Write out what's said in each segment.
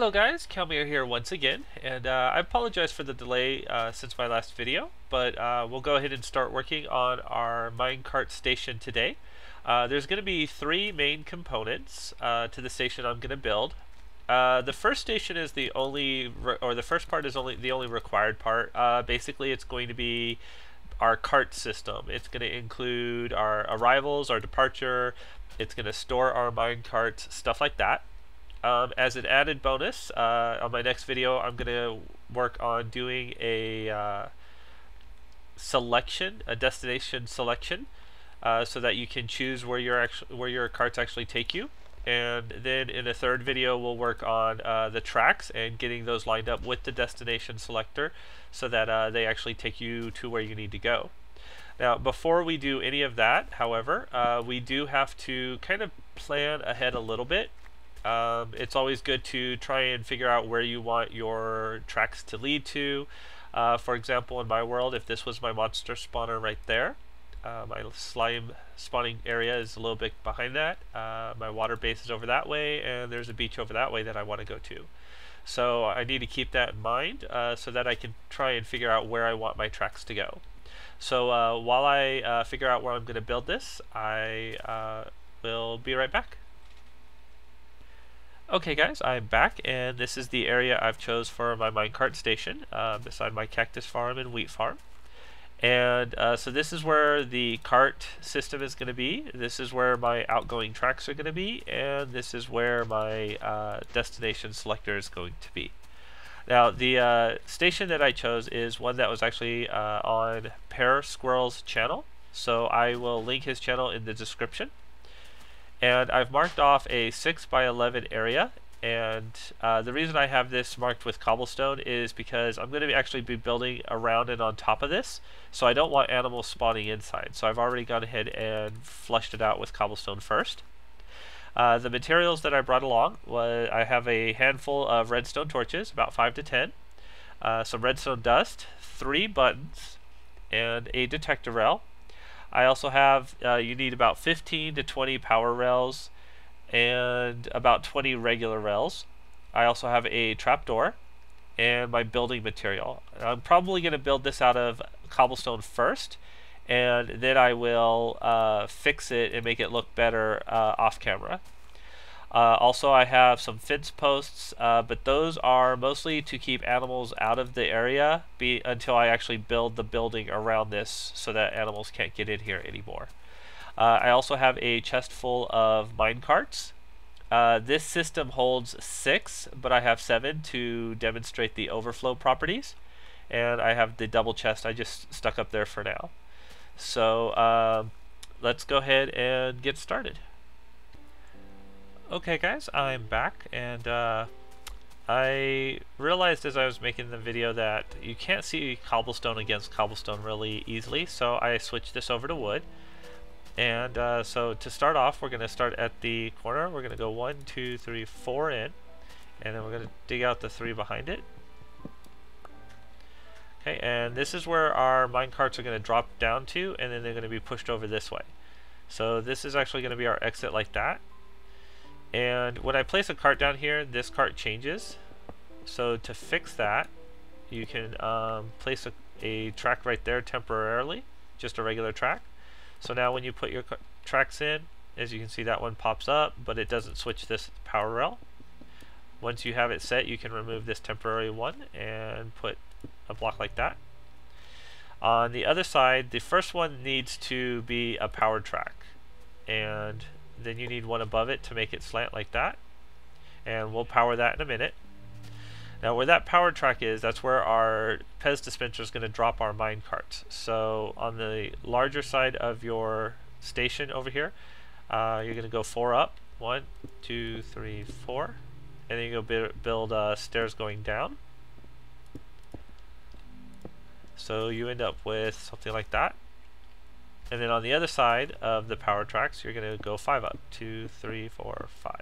Hello guys, Kalmier here once again, and I apologize for the delay since my last video, but we'll go ahead and start working on our minecart station today. There's going to be three main components to the station I'm going to build. The first station is the only, or the first part is the only required part. Basically, it's going to be our cart system. It's going to include our arrivals, our departure. It's going to store our minecarts, stuff like that. As an added bonus, on my next video, I'm going to work on doing a selection, a destination selection, so that you can choose where your carts actually take you. And then in a third video, we'll work on the tracks and getting those lined up with the destination selector, so that they actually take you to where you need to go. Now, before we do any of that, however, we do have to kind of plan ahead a little bit. It's always good to try and figure out where you want your tracks to lead to. For example, in my world, if this was my monster spawner right there, my slime spawning area is a little bit behind that. My water base is over that way, and there's a beach over that way that I want to go to. So I need to keep that in mind so that I can try and figure out where I want my tracks to go. So while I figure out where I'm going to build this, I will be right back. Okay guys, I'm back, and this is the area I've chose for my minecart station, beside my cactus farm and wheat farm. And so this is where the cart system is going to be, this is where my outgoing tracks are going to be, and this is where my destination selector is going to be. Now the station that I chose is one that was actually on PearSquirrel's channel, so I will link his channel in the description. And I've marked off a 6x11 area, and the reason I have this marked with cobblestone is because I'm going to actually be building around and on top of this, so I don't want animals spawning inside. So I've already gone ahead and flushed it out with cobblestone first. The materials that I brought along was I have a handful of redstone torches, about 5 to 10, some redstone dust, 3 buttons, and a detector rail. I also have, you need about 15 to 20 power rails and about 20 regular rails. I also have a trapdoor and my building material. I'm probably going to build this out of cobblestone first, and then I will fix it and make it look better off camera. Also, I have some fence posts, but those are mostly to keep animals out of the area until I actually build the building around this so that animals can't get in here anymore. I also have a chest full of minecarts. This system holds 6, but I have 7 to demonstrate the overflow properties. And I have the double chest I just stuck up there for now. So let's go ahead and get started. Okay guys, I'm back, and I realized as I was making the video that you can't see cobblestone against cobblestone really easily, so I switched this over to wood. And so to start off, we're going to start at the corner. We're going to go 1, 2, 3, 4 in, and then we're going to dig out the 3 behind it. Okay, and this is where our minecarts are going to drop down to, and then they're going to be pushed over this way. So this is actually going to be our exit like that. And when I place a cart down here, this cart changes. So to fix that, you can place a track right there temporarily, just a regular track. So now when you put your tracks in, as you can see, that one pops up, but it doesn't switch this power rail. Once you have it set, you can remove this temporary one and put a block like that. On the other side, the first one needs to be a power track, and then you need one above it to make it slant like that, and we'll power that in a minute. Now where that power track is, that's where our Pez dispenser is going to drop our minecarts. So on the larger side of your station over here, you're going to go 4 up, 1, 2, 3, 4, and then you go build stairs going down. So you end up with something like that. And then on the other side of the power tracks, you're going to go 5 up. 2, 3, 4, 5.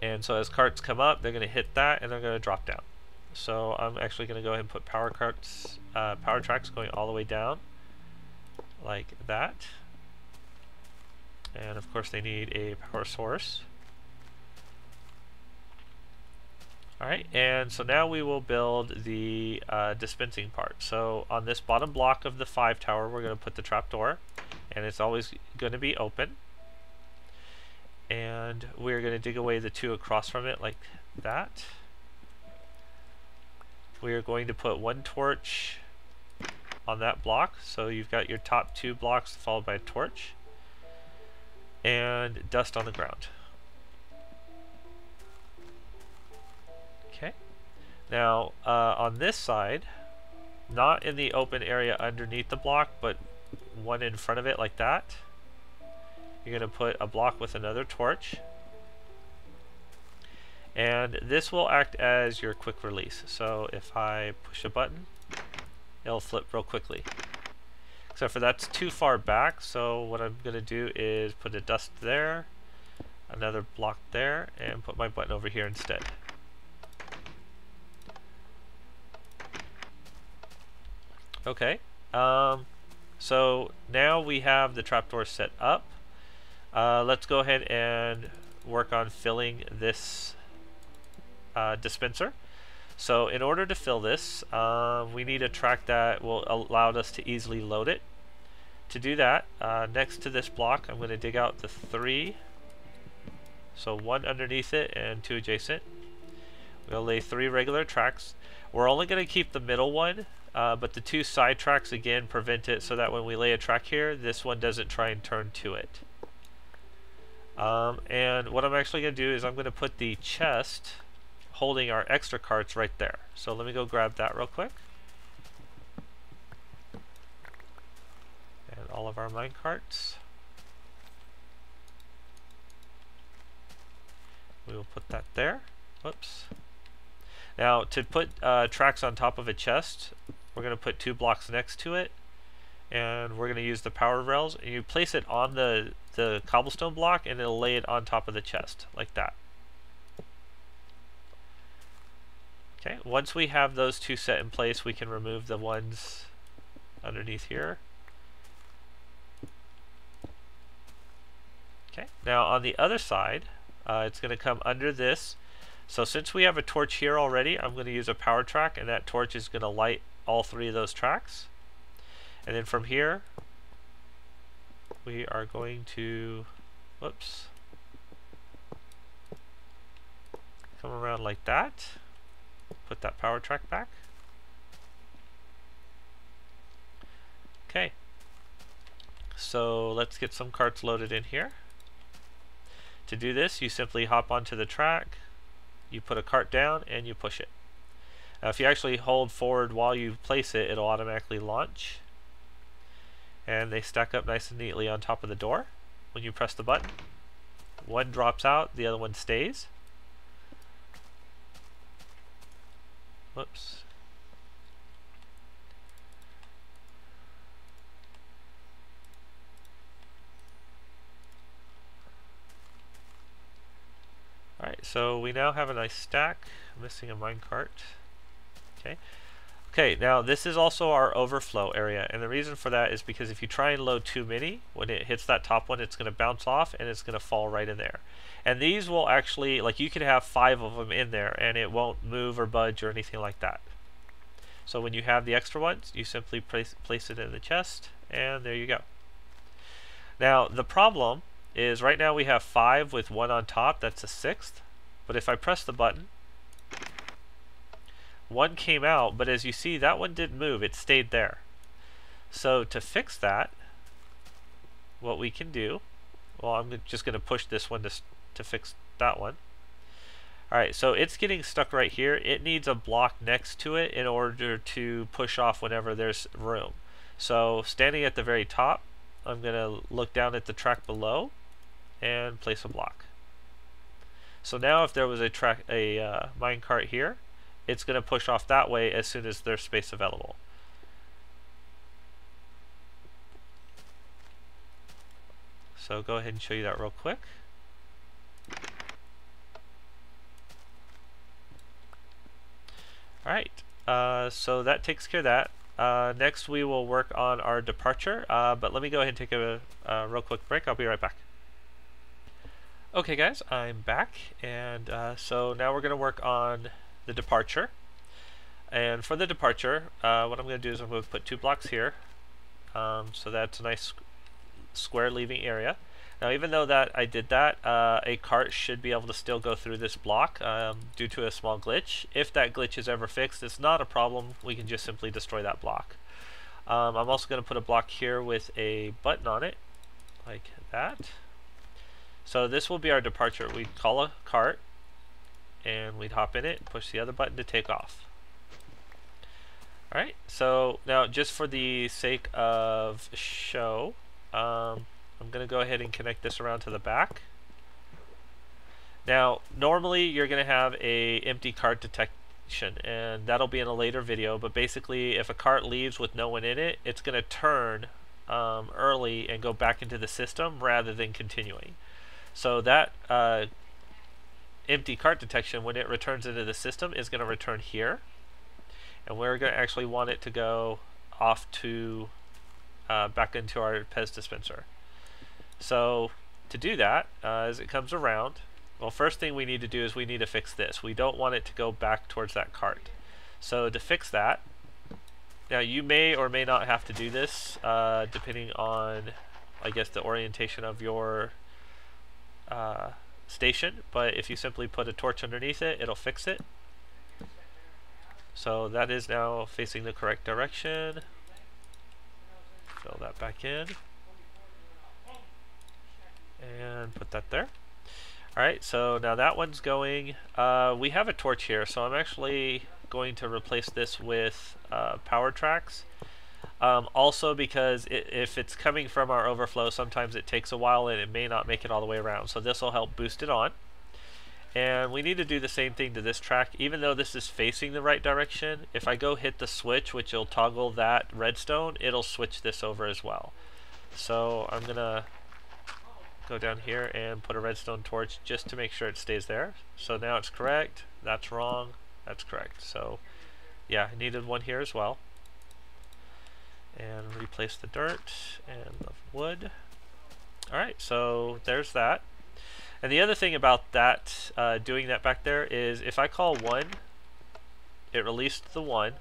And so as carts come up, they're going to hit that and they're going to drop down. So I'm actually going to go ahead and put power tracks going all the way down like that. And of course they need a power source. Alright, and so now we will build the dispensing part. So on this bottom block of the 5 tower, we're going to put the trapdoor, and it's always going to be open. And we're going to dig away the 2 across from it like that. We are going to put 1 torch on that block, so you've got your top 2 blocks followed by a torch, and dust on the ground. Okay. Now, on this side, not in the open area underneath the block, but one in front of it like that, you're going to put a block with another torch. And this will act as your quick release. So if I push a button, it'll flip real quickly. Except for that's too far back, so what I'm going to do is put a dust there, another block there, and put my button over here instead. Okay, so now we have the trapdoor set up. Let's go ahead and work on filling this dispenser. So in order to fill this, we need a track that will allow us to easily load it. To do that, next to this block, I'm going to dig out the 3. So 1 underneath it and 2 adjacent. We'll lay 3 regular tracks. We're only going to keep the middle one, but the 2 side tracks again prevent it so that when we lay a track here, this one doesn't try and turn to it. And what I'm actually going to do is I'm going to put the chest holding our extra carts right there. So let me go grab that real quick. And all of our mine carts. We will put that there. Whoops. Now to put tracks on top of a chest, we're going to put 2 blocks next to it, and we're going to use the power rails, and you place it on the cobblestone block and it'll lay it on top of the chest like that. Okay, once we have those 2 set in place, we can remove the ones underneath here. Okay, now on the other side, it's going to come under this. So since we have a torch here already, I'm going to use a power track, and that torch is going to light all 3 of those tracks. And then from here, we are going to, whoops, come around like that. Put that power track back. Okay, so let's get some carts loaded in here. To do this, you simply hop onto the track, you put a cart down, and you push it. Now if you actually hold forward while you place it, it'll automatically launch. And they stack up nice and neatly on top of the door. When you press the button, one drops out, the other one stays. Whoops. Alright, so we now have a nice stack. I'm missing a minecart. Okay. Okay, now this is also our overflow area, and the reason for that is because if you try and load too many, when it hits that top one, it's going to bounce off and it's going to fall right in there. And these will actually, like, you could have 5 of them in there and it won't move or budge or anything like that. So when you have the extra ones, you simply place it in the chest, and there you go. Now the problem is right now we have 5 with 1 on top, that's a 6th. But if I press the button, 1 came out, but as you see, that one didn't move, it stayed there. So to fix that, what we can do, well, I'm just going to push this one to fix that one. Alright, so it's getting stuck right here. It needs a block next to it in order to push off whenever there's room. So standing at the very top, I'm going to look down at the track below and place a block. So now if there was a minecart here, it's going to push off that way as soon as there's space available. So go ahead and show you that real quick. Alright, so that takes care of that. Next we will work on our departure, but let me go ahead and take a real quick break. I'll be right back. Okay guys, I'm back, and so now we're going to work on the departure. And for the departure, what I'm going to do is I'm going to put 2 blocks here. So that's a nice square leaving area. Now, even though that I did that, a cart should be able to still go through this block due to a small glitch. If that glitch is ever fixed, it's not a problem. We can just simply destroy that block. I'm also going to put a block here with a button on it, like that. So this will be our departure. We'd call a cart, and we'd hop in it, push the other button to take off. Alright, so now just for the sake of show, I'm going to go ahead and connect this around to the back. Now, normally you're going to have a empty cart detection, and that'll be in a later video, but basically if a cart leaves with no one in it, it's going to turn early and go back into the system rather than continuing. So that empty cart detection, when it returns into the system, is going to return here. And we're going to actually want it to go off to back into our Pez dispenser. So to do that, as it comes around, well, first thing we need to do is we need to fix this. We don't want it to go back towards that cart. So to fix that, now you may or may not have to do this depending on, I guess, the orientation of your station. But if you simply put a torch underneath it, it'll fix it. So that is now facing the correct direction. Fill that back in. And put that there. Alright, so now that one's going. We have a torch here, so I'm actually going to replace this with power tracks. Also because if it's coming from our overflow, sometimes it takes a while and it may not make it all the way around. So this will help boost it on. And we need to do the same thing to this track. Even though this is facing the right direction, if I go hit the switch, which will toggle that redstone, it'll switch this over as well. So I'm gonna go down here and put a redstone torch just to make sure it stays there. So now it's correct, that's wrong, that's correct. So yeah, I needed one here as well. And replace the dirt and the wood. Alright, so there's that. And the other thing about that, doing that back there, is if I call 1, it released the 1.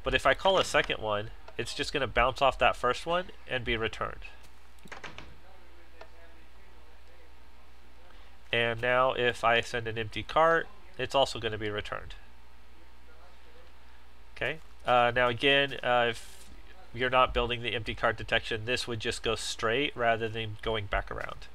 But if I call a second one, it's just going to bounce off that first one and be returned. And now if I send an empty cart, it's also going to be returned. Okay. Now again, if you're not building the empty cart detection, this would just go straight rather than going back around.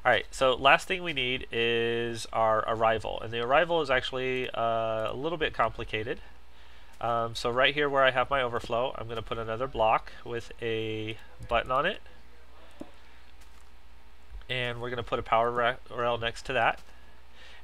Alright, so last thing we need is our arrival, and the arrival is actually a little bit complicated. So right here where I have my overflow, I'm going to put another block with a button on it, and we're going to put a power rail next to that.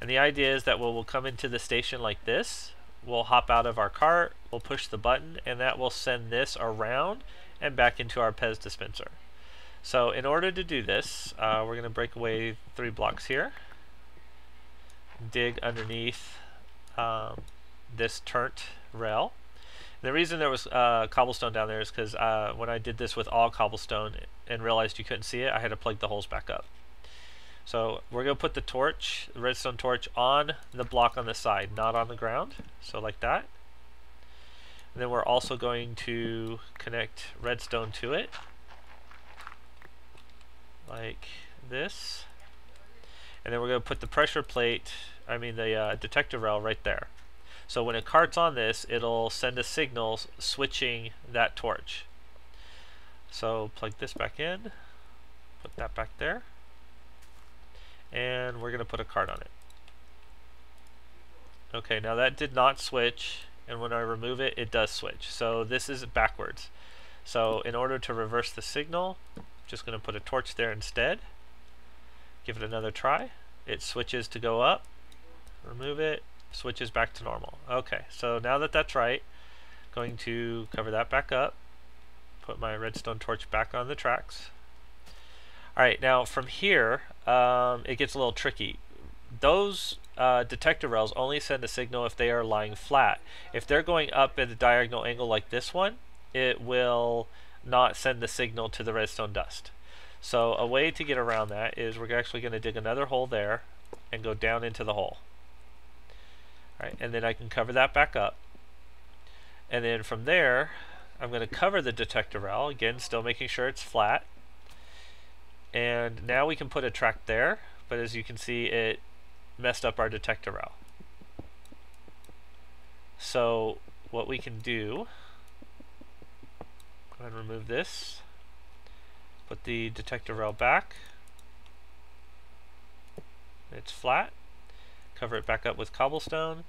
And the idea is that we'll come into the station like this, we'll hop out of our cart, we'll push the button, and that will send this around and back into our Pez dispenser. So in order to do this, we're going to break away 3 blocks here, dig underneath this turnt rail. And the reason there was cobblestone down there is because when I did this with all cobblestone and realized you couldn't see it, I had to plug the holes back up. So we're going to put the torch, the redstone torch, on the block on the side, not on the ground. So like that. And then we're also going to connect redstone to it, like this. And then we're going to put the pressure plate, the detector rail right there. So when a cart's on this, it'll send a signal switching that torch. So plug this back in, put that back there, and we're going to put a cart on it. Okay, now that did not switch, and when I remove it, it does switch. So this is backwards. So in order to reverse the signal, just going to put a torch there instead. Give it another try. It switches to go up. Remove it. Switches back to normal. Okay, so now that that's right, going to cover that back up. Put my redstone torch back on the tracks. Alright, now from here, it gets a little tricky. Those detector rails only send a signal if they are lying flat. If they're going up at a diagonal angle like this one, it will not send the signal to the redstone dust. So a way to get around that is we're actually going to dig another hole there and go down into the hole. Right, and then I can cover that back up. And then from there, I'm going to cover the detector rail, again, still making sure it's flat. And now we can put a track there, but as you can see, it messed up our detector rail. So what we can do, go ahead and remove this, put the detector rail back, it's flat, cover it back up with cobblestone.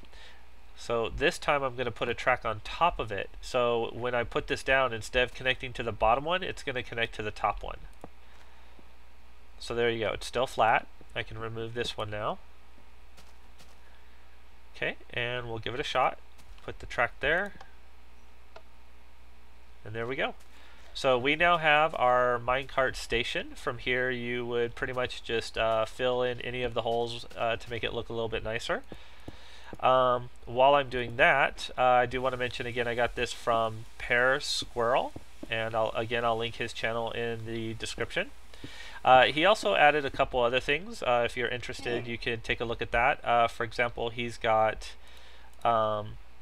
So this time I'm going to put a track on top of it. So when I put this down, instead of connecting to the bottom one, it's going to connect to the top one. So there you go, it's still flat. I can remove this one now. Okay, and we'll give it a shot. Put the track there. And there we go. So we now have our minecart station. From here you would pretty much just fill in any of the holes to make it look a little bit nicer. While I'm doing that, I do want to mention again, I got this from PearSquirrel, and I'll link his channel in the description. He also added a couple other things. If you're interested, you could take a look at that. For example, he's got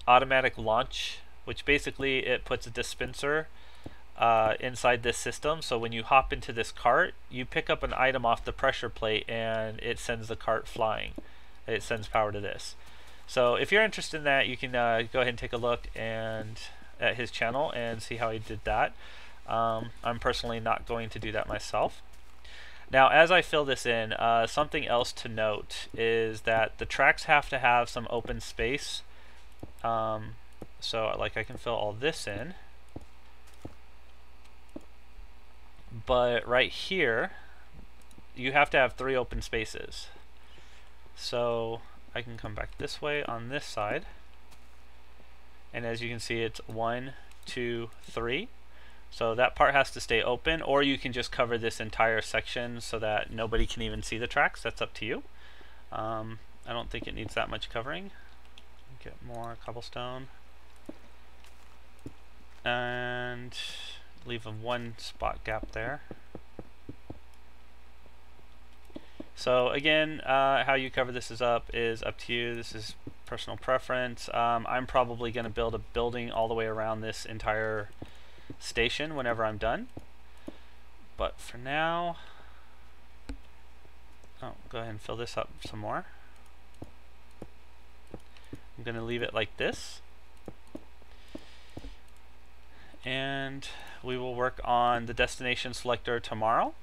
automatic launch, which basically it puts a dispenser inside this system. So when you hop into this cart, you pick up an item off the pressure plate and it sends the cart flying. It sends power to this. So if you're interested in that, you can go ahead and take a look at his channel and see how he did that. I'm personally not going to do that myself. Now, as I fill this in, something else to note is that the tracks have to have some open space. So like I can fill all this in, but right here you have to have 3 open spaces. So I can come back this way on this side, and as you can see, it's 1, 2, 3. So that part has to stay open, or you can just cover this entire section so that nobody can even see the tracks. That's up to you. I don't think it needs that much covering. Get more cobblestone and leave a 1 spot gap there. So again, how you cover this is up to you. This is personal preference. I'm probably going to build a building all the way around this entire station whenever I'm done. But for now, go ahead and fill this up some more. I'm going to leave it like this. And we will work on the destination selector tomorrow.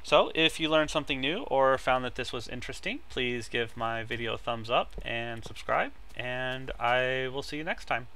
So if you learned something new or found that this was interesting, please give my video a thumbs up and subscribe, and I will see you next time.